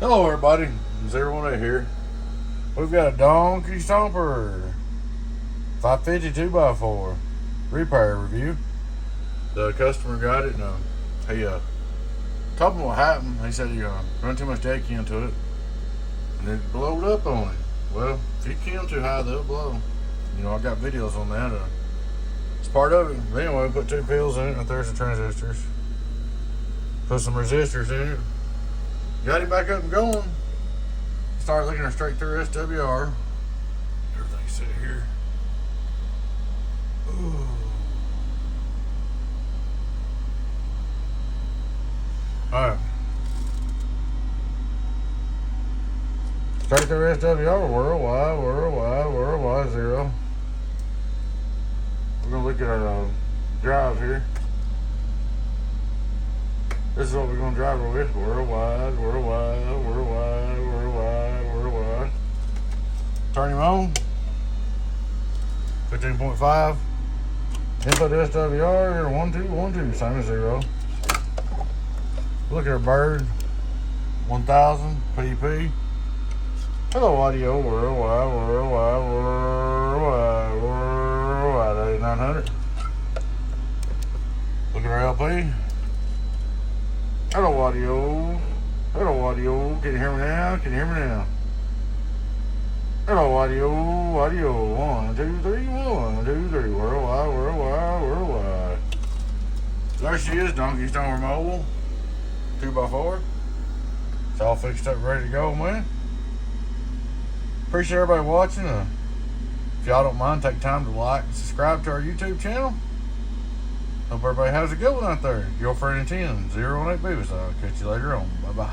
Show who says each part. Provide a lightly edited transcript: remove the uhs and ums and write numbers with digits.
Speaker 1: Hello everybody, 018 here. We've got a donkey Stomper 550V-HG-2X4 repair review. The customer got it and he told me what happened. He said he run too much deck into it and it blowed up on it. Well, if you kill too high, they'll blow. You know, I got videos on that. It's part of it. But anyway, we put 2 pills in it and there's the transistors. Put some resistors in it. Got it back up and going. Started looking her straight through SWR. Everything's set here. Ooh. Alright. Straight through SWR, worldwide, 0. We're gonna look at our drive here. This is what we're gonna drive her with. Worldwide. Turn him on. 15.5. Input SWR, 1212, same as 0. Look at our bird. 1000 PP. Hello audio, worldwide, 8900. Look at our LP. Hello audio, can you hear me now? Hello audio, 1, 2, 3, 1, 2, 3, worldwide. There she is, Donkey Stomper Mobile, 2x4. It's all fixed up, ready to go, man. Appreciate everybody watching. If y'all don't mind, take time to like and subscribe to our YouTube channel. Hope everybody has a good one out there. Your friend in 10, 018 Beavis. I'll catch you later on. Bye-bye.